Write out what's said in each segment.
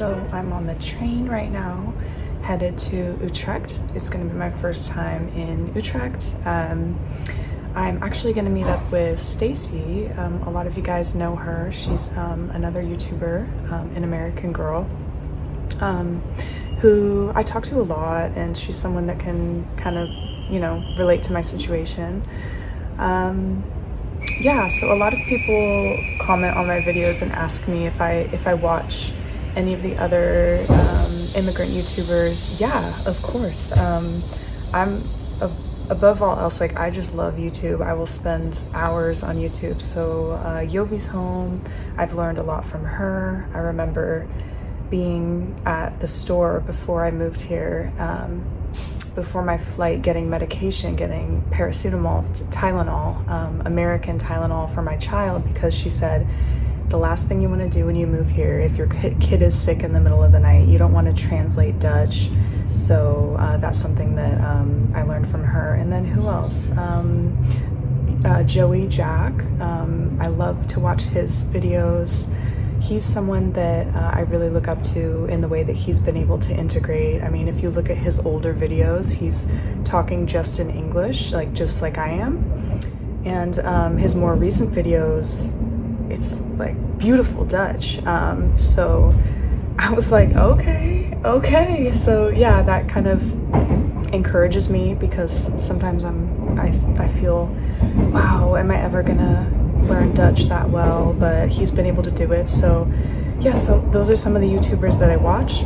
So I'm on the train right now, headed to Utrecht. It's gonna be my first time in Utrecht. I'm actually gonna meet up with Staci. A lot of you guys know her. She's another YouTuber, an American girl, who I talk to a lot, and she's someone that can kind of, you know, relate to my situation. Yeah, so a lot of people comment on my videos and ask me if I watch any of the other immigrant YouTubers. Yeah, of course. I'm above all else, like, I just love YouTube. I will spend hours on YouTube. So Jovie's home. I've learned a lot from her. I remember being at the store before I moved here, before my flight, getting medication, getting paracetamol, Tylenol, American Tylenol for my child, because she said the last thing you want to do when you move here, if your kid is sick in the middle of the night, you don't want to translate Dutch. So that's something that I learned from her. And then who else? Joey Jack. I love to watch his videos. He's someone that I really look up to in the way that he's been able to integrate. I mean, if you look at his older videos, he's talking just in English, just like I am. And his more recent videos, it's like beautiful Dutch. So I was like, okay. So yeah, that kind of encourages me, because sometimes I feel, wow, am I ever gonna learn Dutch that well? But he's been able to do it. So yeah, so those are some of the YouTubers that I watch.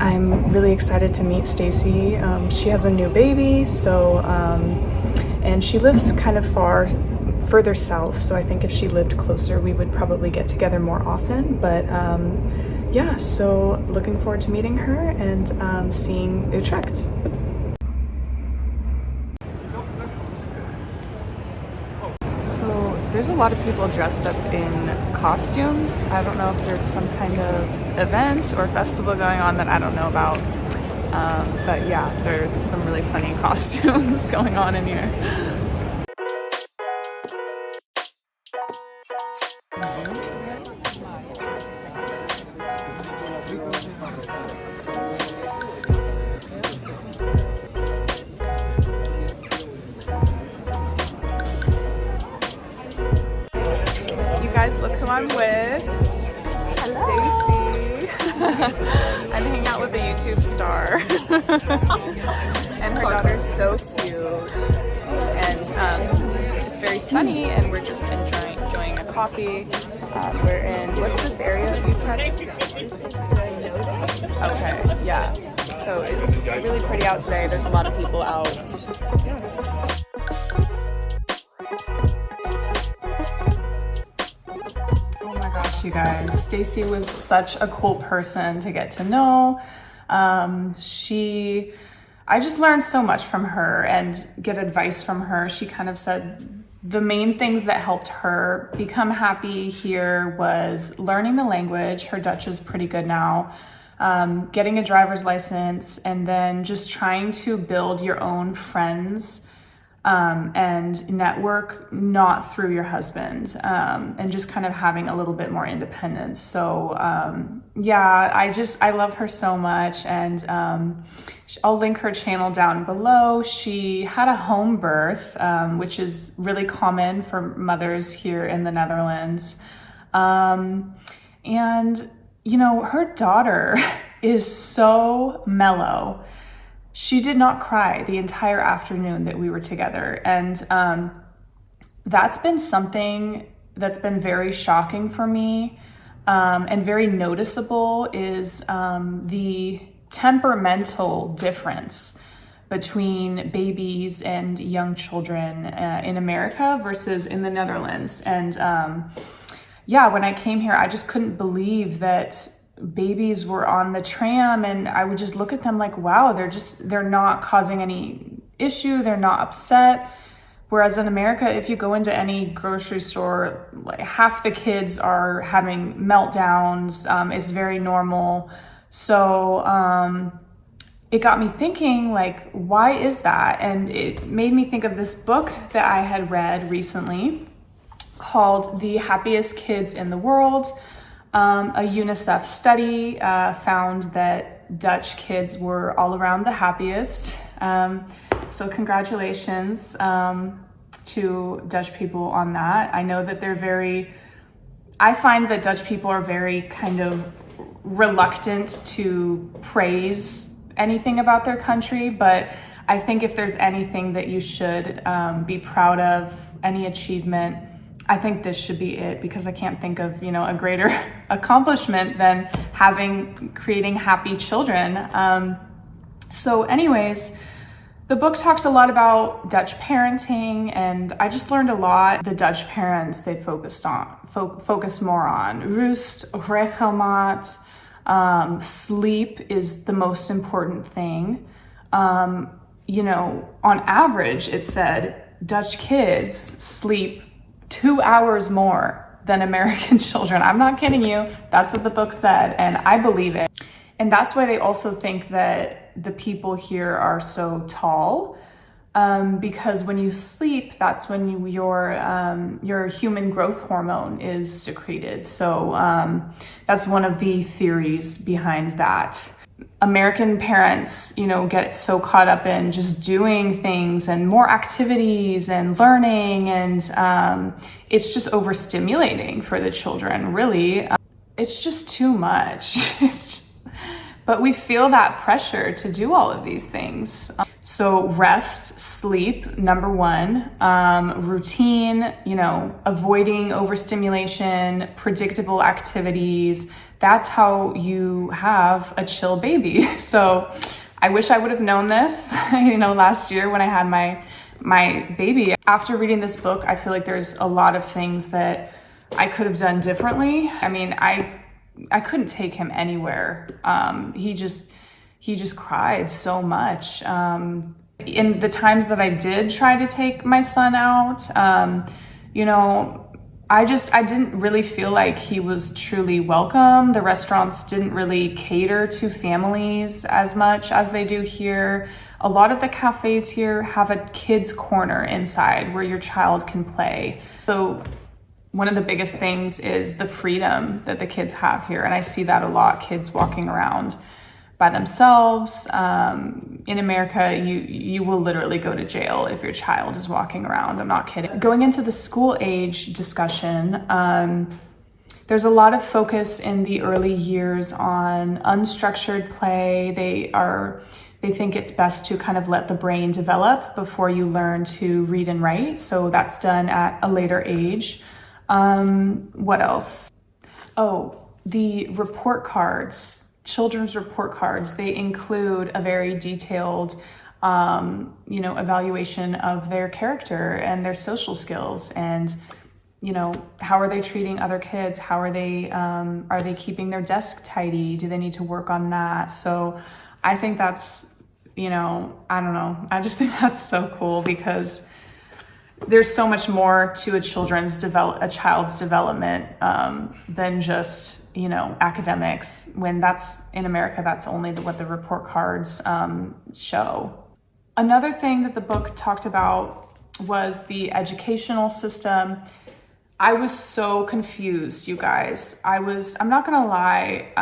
I'm really excited to meet Staci. She has a new baby, so and she lives kind of further south, so I think if she lived closer we would probably get together more often. But yeah, so looking forward to meeting her and seeing Utrecht. There's a lot of people dressed up in costumes. I don't know if there's some kind of event or festival going on that I don't know about. But yeah, there's some really funny costumes going on in here. Guys, look who I'm with. Staci. I'm hanging out with a YouTube star. And her daughter's so cute. And it's very sunny, and we're just enjoying a coffee. We're in, what's this area of Utrecht? This is the Noting. Okay, yeah. So it's really pretty out today. There's a lot of people out. You guys, Staci was such a cool person to get to know. I just learned so much from her and get advice from her. She kind of said the main things that helped her become happy here was learning the language. Her Dutch is pretty good now. Getting a driver's license, and then just trying to build your own friends and network, not through your husband, and just kind of having a little bit more independence. So yeah, I love her so much, and I'll link her channel down below. She had a home birth, which is really common for mothers here in the Netherlands. And you know, her daughter is so mellow. She did not cry the entire afternoon that we were together. And that's been something that's been very shocking for me, and very noticeable, is the temperamental difference between babies and young children in America versus in the Netherlands. And yeah, when I came here, I just couldn't believe that babies were on the tram, and I would just look at them like, wow, they're not causing any issue, they're not upset. Whereas in America, if you go into any grocery store, like half the kids are having meltdowns. It's very normal. So it got me thinking, like, why is that? And it made me think of this book that I had read recently called The Happiest Kids in the World. A Unicef study found that Dutch kids were all around the happiest. So congratulations to Dutch people on that. I know that I find that Dutch people are very kind of reluctant to praise anything about their country, but I think if there's anything that you should be proud of, any achievement, I think this should be it, because I can't think of, a greater accomplishment than creating happy children. So anyways, the book talks a lot about Dutch parenting, and I just learned a lot. The Dutch parents, they focus more on rust, regelmaat. Sleep is the most important thing. On average, it said Dutch kids sleep 2 hours more than American children. I'm not kidding you. That's what the book said, and I believe it. And that's why they also think that the people here are so tall, because when you sleep, that's when your human growth hormone is secreted. So that's one of the theories behind that. American parents, get so caught up in just doing things and more activities and learning, and it's just overstimulating for the children, really. It's just too much. But we feel that pressure to do all of these things. So rest, sleep, number one, routine, avoiding overstimulation, predictable activities. That's how you have a chill baby. So I wish I would have known this, last year when I had my baby. After reading this book, I feel like there's a lot of things that I could have done differently. I mean, I couldn't take him anywhere. He just cried so much. In the times that I did try to take my son out, I didn't really feel like he was truly welcome. The restaurants didn't really cater to families as much as they do here. A lot of the cafes here have a kids corner inside where your child can play. So one of the biggest things is the freedom that the kids have here. And I see that a lot, kids walking around by themselves. In America, you will literally go to jail if your child is walking around. I'm not kidding. Going into the school age discussion, there's a lot of focus in the early years on unstructured play. They think it's best to kind of let the brain develop before you learn to read and write. So that's done at a later age. What else? Oh, the report cards, children's report cards, they include a very detailed, evaluation of their character and their social skills, and, how are they treating other kids? How are they keeping their desk tidy? Do they need to work on that? So I think that's, I don't know. I just think that's so cool, because there's so much more to a child's development than just, academics. When that's in America, that's only what the report cards show. Another thing that the book talked about was the educational system. I was so confused, you guys. I'm not gonna lie,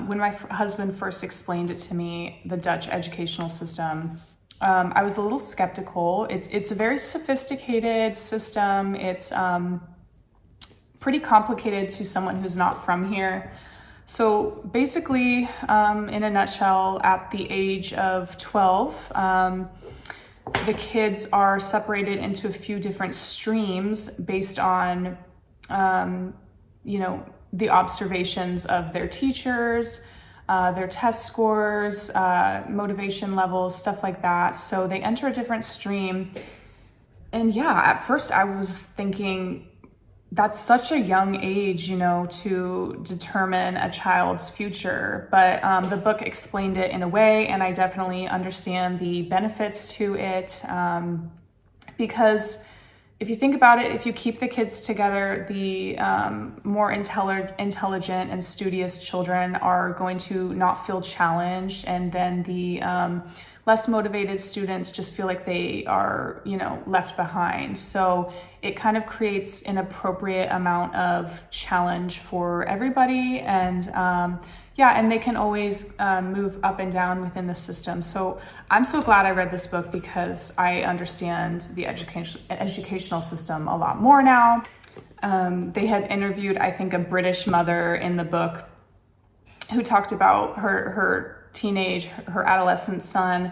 when my husband first explained it to me, the Dutch educational system, I was a little skeptical. It's a very sophisticated system. It's pretty complicated to someone who's not from here. So basically, in a nutshell, at the age of 12, the kids are separated into a few different streams based on, the observations of their teachers, their test scores, motivation levels, stuff like that. So they enter a different stream. And yeah, at first I was thinking, that's such a young age, to determine a child's future. But the book explained it in a way, and I definitely understand the benefits to it, because if you think about it, if you keep the kids together, the more intelligent and studious children are going to not feel challenged, and then the less motivated students just feel like they are, you know, left behind. So it kind of creates an appropriate amount of challenge for everybody, and yeah, and they can always move up and down within the system. So I'm so glad I read this book because I understand the educational system a lot more now. They had interviewed, I think, a British mother in the book who talked about her adolescent son.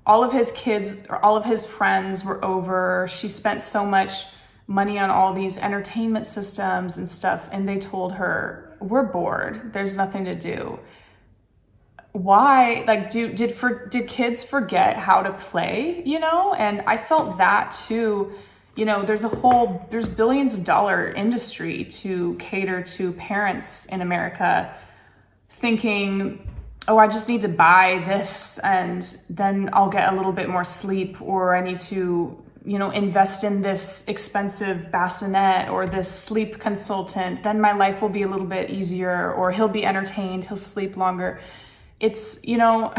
All of his kids, or all of his friends were over. She spent so much money on all these entertainment systems and stuff, and they told her, we're bored, there's nothing to do. Why? Like, did kids forget how to play, you know? And I felt that too. You know, there's billions of dollar industry to cater to parents in America thinking, oh, I just need to buy this and then I'll get a little bit more sleep, or I need to, you know, invest in this expensive bassinet or this sleep consultant, then my life will be a little bit easier, or he'll be entertained, he'll sleep longer. It's, you know,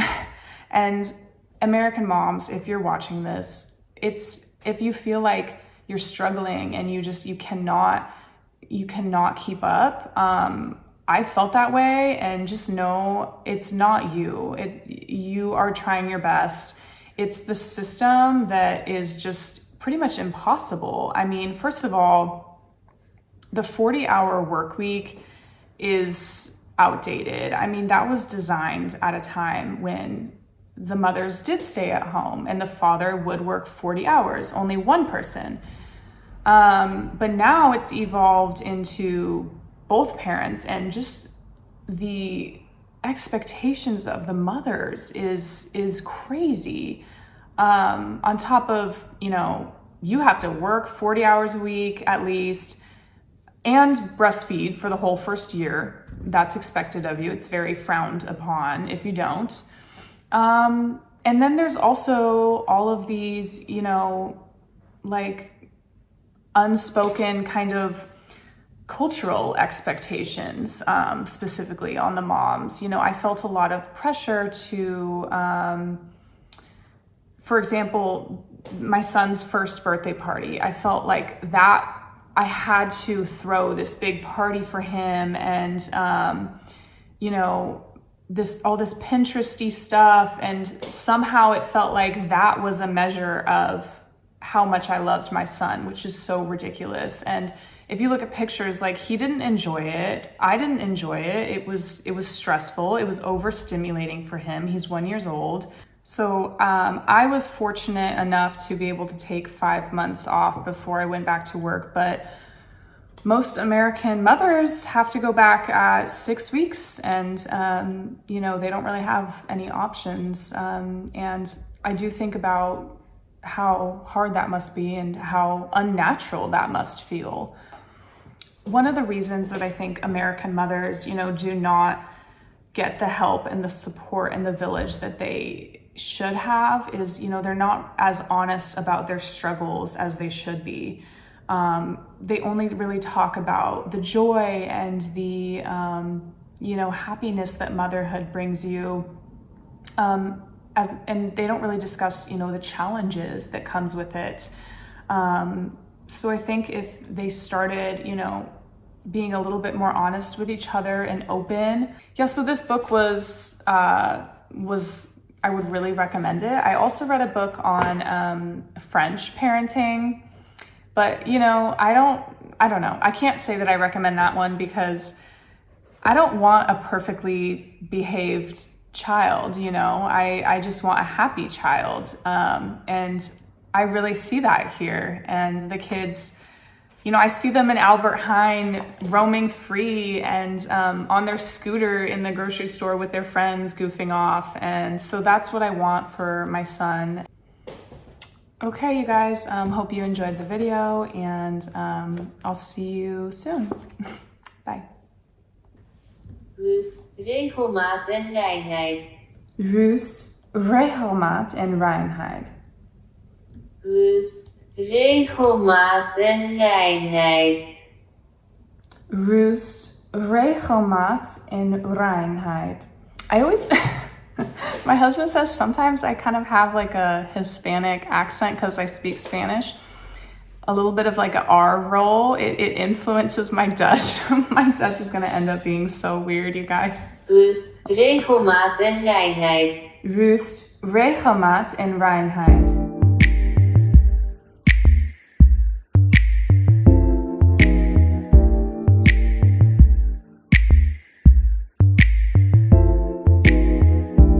and American moms, if you're watching this, if you feel like you're struggling and you cannot keep up, I felt that way, and just know it's not you. You are trying your best. It's the system that is just pretty much impossible. I mean, first of all, the 40-hour work week is outdated. I mean, that was designed at a time when the mothers did stay at home and the father would work 40 hours, only one person. But now it's evolved into both parents, and just the expectations of the mothers is crazy. On top of, you know, you have to work 40 hours a week at least and breastfeed for the whole first year. That's expected of you. It's very frowned upon if you don't. And then there's also all of these, you know, like unspoken kind of cultural expectations, specifically on the moms. You know, I felt a lot of pressure to, for example, my son's first birthday party. I felt like that I had to throw this big party for him, and, you know, all this Pinteresty stuff, and somehow it felt like that was a measure of how much I loved my son, which is so ridiculous. And if you look at pictures, like, he didn't enjoy it. I didn't enjoy it. It was stressful. It was overstimulating for him. He's 1 year old. So I was fortunate enough to be able to take 5 months off before I went back to work. But most American mothers have to go back at 6 weeks, and you know, they don't really have any options. And I do think about how hard that must be and how unnatural that must feel. One of the reasons that I think American mothers, you know, do not get the help and the support in the village that they should have is, you know, they're not as honest about their struggles as they should be. They only really talk about the joy and the, you know, happiness that motherhood brings you. And they don't really discuss, you know, the challenges that comes with it. So I think if they started, you know, being a little bit more honest with each other and open. Yeah, so this book was I would really recommend it. I also read a book on French parenting, but, you know, I don't know. I can't say that I recommend that one because I don't want a perfectly behaved child, you know. I just want a happy child. And I really see that here. And the kids, you know, I see them in Albert Heijn roaming free and on their scooter in the grocery store with their friends goofing off. And so that's what I want for my son. Okay, you guys, hope you enjoyed the video, and I'll see you soon. Bye. Rust, regelmaat en reinheid. Rust, regelmaat en reinheid. Rust, Regelmaat en reinheid. Rust, regelmaat en reinheid. I always, my husband says sometimes I kind of have like a Hispanic accent because I speak Spanish. A little bit of like an R roll. It influences my Dutch. My Dutch is going to end up being so weird, you guys. Rust, regelmaat en reinheid. Rust, regelmaat en reinheid.